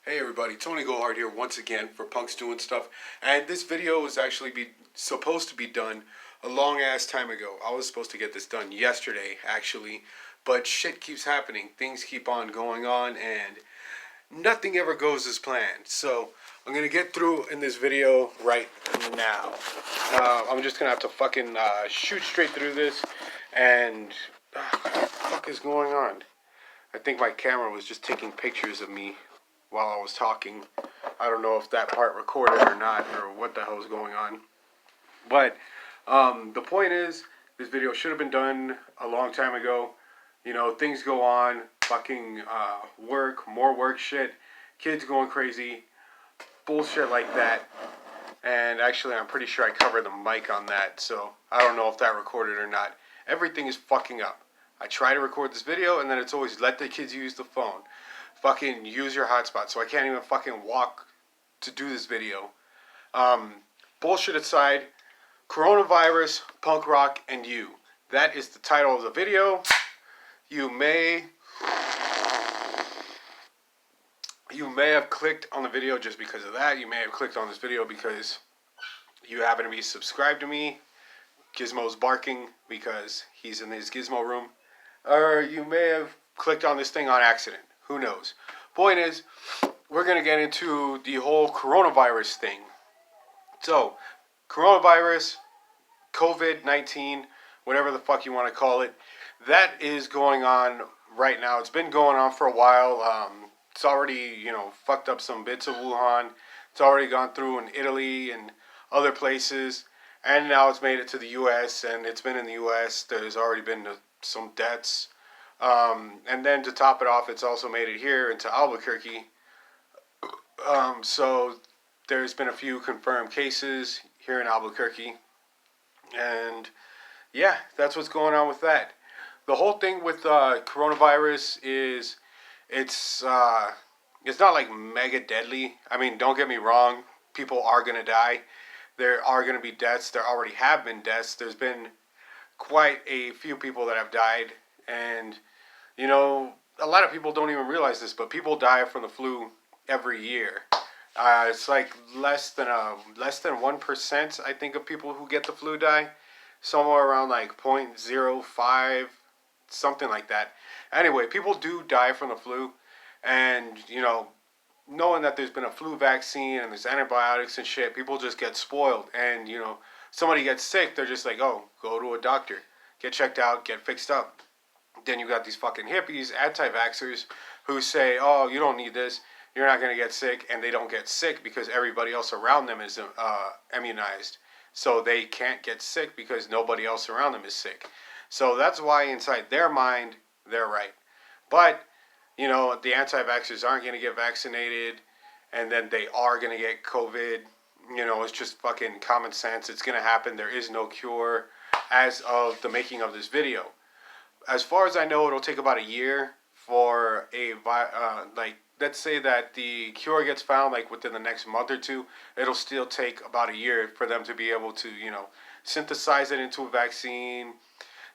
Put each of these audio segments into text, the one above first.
Hey everybody, Tony Gohard here once again for Punks Doing Stuff. And this video was actually supposed to be done a long ass time ago. I was supposed to get this done yesterday actually, but shit keeps happening. Things keep on going on and nothing ever goes as planned. So I'm gonna get through in this video right now. I'm just gonna have to fucking shoot straight through this and what the fuck is going on? I think my camera was just taking pictures of me while I was talking. I don't know if that part recorded or not, or what the hell is going on. But the point is, this video should have been done a long time ago. You know, things go on, fucking work, more work shit, kids going crazy, bullshit like that. And actually, I'm pretty sure I covered the mic on that, so I don't know if that recorded or not. Everything is fucking up. I try to record this video, and then it's always let the kids use the phone. Fucking use your hotspot, so I can't even fucking walk to do this video. Bullshit aside, coronavirus, punk rock, and you. That is the title of the video. You may have clicked on the video just because of that. You may have clicked on this video because you happen to be subscribed to me. Gizmo's barking because he's in his gizmo room. Or you may have clicked on this thing on accident. Who knows? Point is, we're going to get into the whole coronavirus thing. So, coronavirus, COVID-19, whatever the fuck you want to call it, that is going on right now. It's been going on for a while. It's already, fucked up some bits of Wuhan. It's already gone through in Italy and other places. And now it's made it to the U.S. And it's been in the U.S. There's already been some deaths. And then to top it off, it's also made it here into Albuquerque. So there's been a few confirmed cases here in Albuquerque. And yeah, that's what's going on with that. The whole thing with coronavirus is it's not like mega deadly. I mean, don't get me wrong. People are going to die. There are going to be deaths. There already have been deaths. There's been quite a few people that have died. And a lot of people don't even realize this, but people die from the flu every year. It's like less than 1%, I think, of people who get the flu die. Somewhere around like 0.05, something like that. Anyway, people do die from the flu, and knowing that there's been a flu vaccine and there's antibiotics and shit, people just get spoiled. And somebody gets sick, they're just like, oh, go to a doctor, get checked out, get fixed up. Then you got these fucking hippies, anti-vaxxers, who say, oh, you don't need this, you're not going to get sick, and they don't get sick because everybody else around them is immunized. So they can't get sick because nobody else around them is sick. So that's why inside their mind, they're right. But, the anti-vaxxers aren't going to get vaccinated, and then they are going to get COVID. It's just fucking common sense. It's going to happen. There is no cure as of the making of this video. As far as I know, it'll take about a year for let's say that the cure gets found like within the next month or two. It'll still take about a year for them to be able to, synthesize it into a vaccine,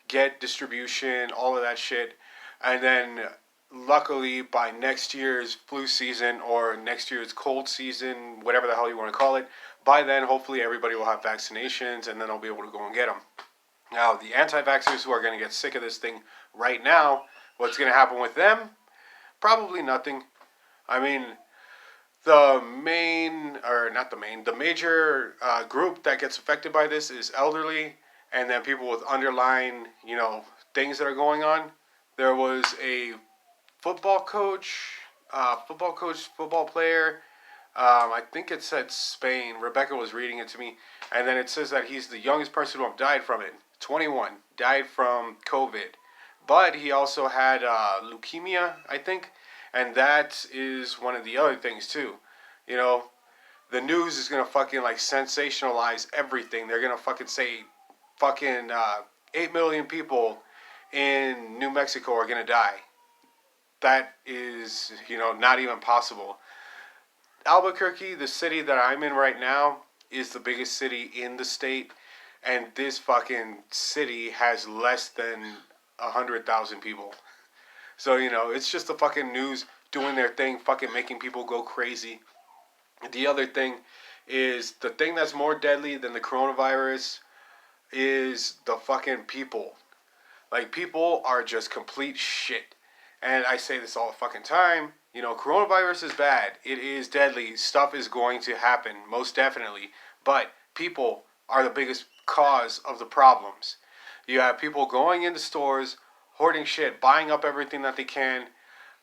get distribution, all of that shit. And then luckily by next year's flu season or next year's cold season, whatever the hell you want to call it, by then hopefully everybody will have vaccinations and then they'll be able to go and get them. Now, the anti-vaxxers who are going to get sick of this thing right now, what's going to happen with them? Probably nothing. I mean, the major group that gets affected by this is elderly, and then people with underlying, things that are going on. There was a football player. I think it said Spain. Rebecca was reading it to me, and then it says that he's the youngest person to have died from it. 21, died from COVID. But he also had leukemia, I think. And that is one of the other things, too. The news is going to fucking, sensationalize everything. They're going to fucking say 8 million people in New Mexico are going to die. That is, not even possible. Albuquerque, the city that I'm in right now, is the biggest city in the state. And this fucking city has less than 100,000 people. So, it's just the fucking news doing their thing, fucking making people go crazy. The other thing is the thing that's more deadly than the coronavirus is the fucking people. Like, people are just complete shit. And I say this all the fucking time. You know, coronavirus is bad. It is deadly. Stuff is going to happen, most definitely. But people are the biggest cause of the problems. You have people going into stores, hoarding shit, buying up everything that they can.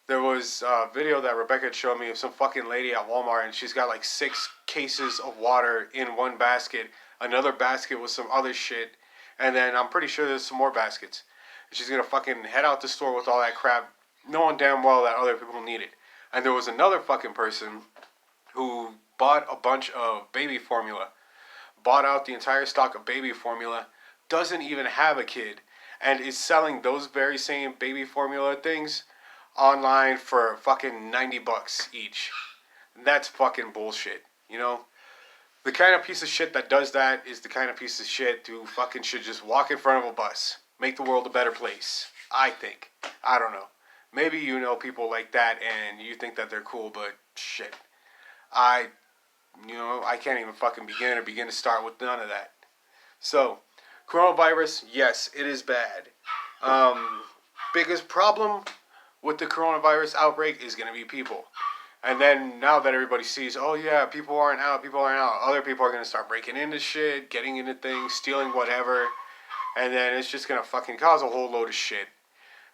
There was a video that Rebecca had showed me of some fucking lady at Walmart, and she's got like 6 cases of water in one basket, another basket with some other shit, and then I'm pretty sure there's some more baskets. And she's gonna fucking head out the store with all that crap, knowing damn well that other people need it. And there was another fucking person who bought a bunch of baby formula, bought out the entire stock of baby formula, doesn't even have a kid, and is selling those very same baby formula things online for fucking $90 each. That's fucking bullshit, you know? The kind of piece of shit that does that is the kind of piece of shit who fucking should just walk in front of a bus. Make the world a better place. I think. I don't know. Maybe you know people like that and you think that they're cool, but shit. I can't even fucking begin to start with none of that. So, coronavirus, yes, it is bad. Biggest problem with the coronavirus outbreak is going to be people. And then now that everybody sees, oh yeah, people aren't out, other people are going to start breaking into shit, getting into things, stealing whatever. And then it's just going to fucking cause a whole load of shit.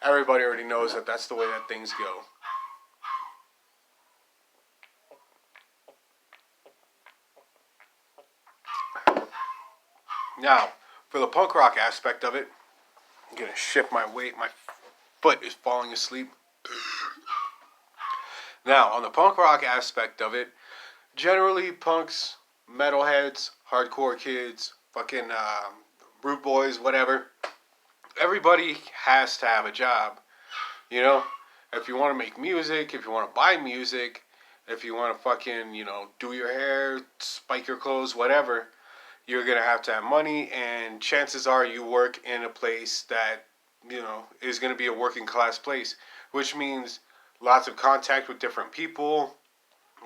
Everybody already knows that that's the way that things go. Now, for the punk rock aspect of it, I'm going to shift my weight. My foot is falling asleep. Now, on the punk rock aspect of it, generally punks, metalheads, hardcore kids, fucking rude boys, whatever, everybody has to have a job. You know, if you want to make music, if you want to buy music, if you want to fucking, do your hair, spike your clothes, whatever, you're going to have money, and chances are you work in a place that, is going to be a working class place, which means lots of contact with different people,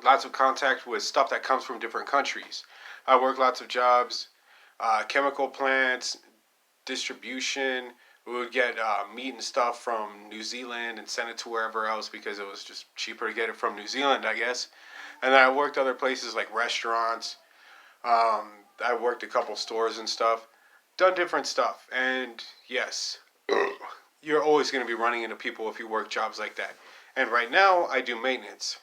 lots of contact with stuff that comes from different countries. I work lots of jobs, chemical plants, distribution. We would get meat and stuff from New Zealand and send it to wherever else because it was just cheaper to get it from New Zealand, I guess. And then I worked other places like restaurants. I worked a couple stores and stuff. Done different stuff. And yes, you're always going to be running into people if you work jobs like that. And right now, I do maintenance.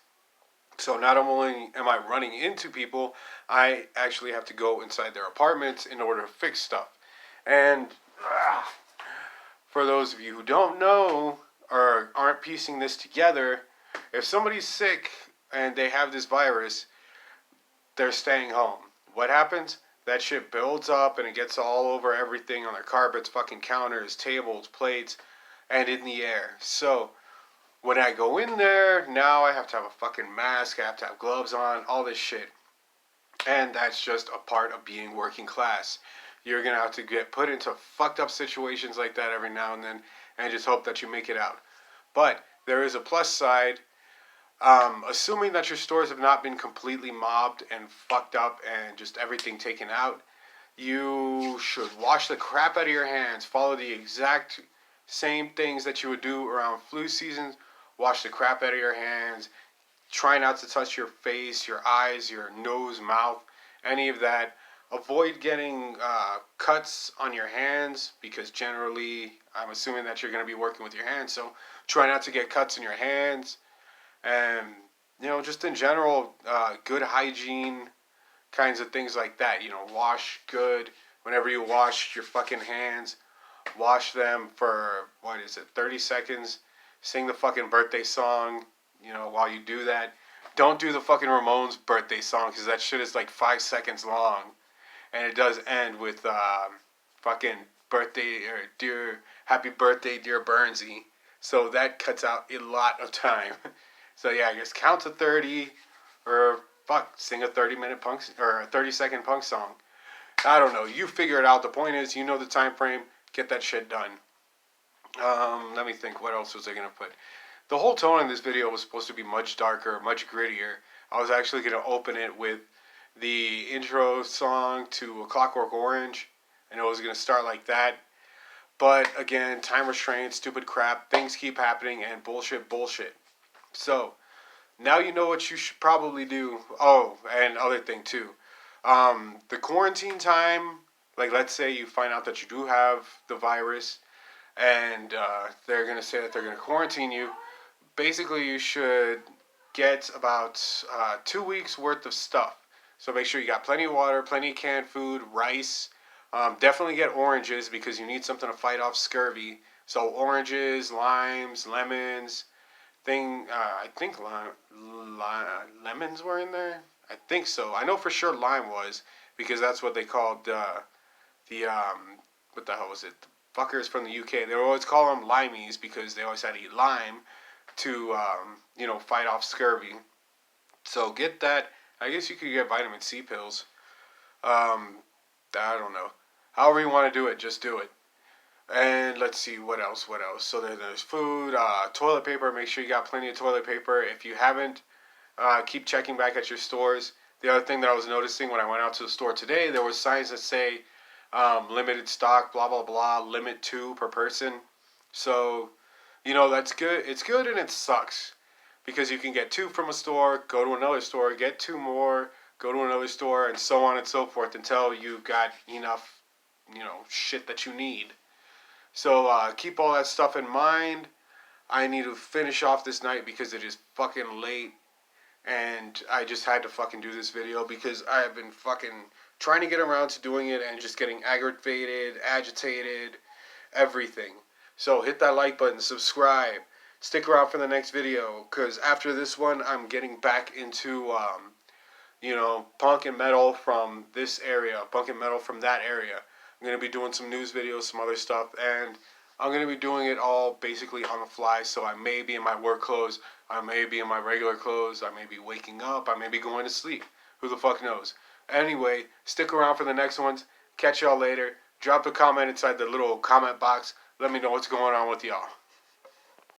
So not only am I running into people, I actually have to go inside their apartments in order to fix stuff. And for those of you who don't know or aren't piecing this together, if somebody's sick and they have this virus, they're staying home. What happens? That shit builds up and it gets all over everything on their carpets, fucking counters, tables, plates, and in the air. So when I go in there, now I have to have a fucking mask, I have to have gloves on, all this shit. And that's just a part of being working class. You're going to have to get put into fucked up situations like that every now and then and just hope that you make it out. But there is a plus side. Assuming that your stores have not been completely mobbed and fucked up and just everything taken out, you should wash the crap out of your hands. Follow the exact same things that you would do around flu seasons. Wash the crap out of your hands. Try not to touch your face, your eyes, your nose, mouth, any of that. Avoid getting cuts on your hands because generally I'm assuming that you're going to be working with your hands. So try not to get cuts in your hands. And, just in general, good hygiene, kinds of things like that. Wash good. Whenever you wash your fucking hands, wash them for, 30 seconds. Sing the fucking birthday song, while you do that. Don't do the fucking Ramones birthday song because that shit is like 5 seconds long. And it does end with fucking birthday or happy birthday, dear Burnsy. So that cuts out a lot of time. So yeah, I guess count to 30 or sing a 30-minute punk or a 30-second punk song. I don't know. You figure it out. The point is, you know the time frame. Get that shit done. Let me think. What else was I gonna put? The whole tone in this video was supposed to be much darker, much grittier. I was actually going to open it with the intro song to A Clockwork Orange, and it was going to start like that. But again, time restraints, stupid crap, things keep happening, and bullshit. So, now you know what you should probably do. Oh, and other thing too. The quarantine time, like let's say you find out that you do have the virus, and they're going to say that they're going to quarantine you. Basically, you should get about 2 weeks worth of stuff. So make sure you got plenty of water, plenty of canned food, rice. Definitely get oranges because you need something to fight off scurvy. So oranges, limes, lemons. I think lemons were in there. I think so. I know for sure lime was because that's what they called the what the hell was it? The fuckers from the UK. They would always call them limeys because they always had to eat lime to fight off scurvy. So get that. I guess you could get vitamin C pills. I don't know. However you want to do it, just do it. And let's see what else. So there's food, toilet paper. Make sure you got plenty of toilet paper. If you haven't, keep checking back at your stores. The other thing that I was noticing when I went out to the store today, there was signs that say limited stock, blah blah blah, limit 2 per person. So that's good. It's good and it sucks because you can get 2 from a store, go to another store, get 2 more, go to another store, and so on and so forth until you've got enough, shit that you need. So keep all that stuff in mind. I need to finish off this night because it is fucking late. And I just had to fucking do this video because I have been fucking trying to get around to doing it and just getting aggravated, agitated, everything. So hit that like button, subscribe, stick around for the next video because after this one I'm getting back into punk and metal from this area, punk and metal from that area. I'm going to be doing some news videos, some other stuff, and I'm going to be doing it all basically on the fly, so I may be in my work clothes, I may be in my regular clothes, I may be waking up, I may be going to sleep. Who the fuck knows? Anyway, stick around for the next ones. Catch y'all later. Drop a comment inside the little comment box. Let me know what's going on with y'all.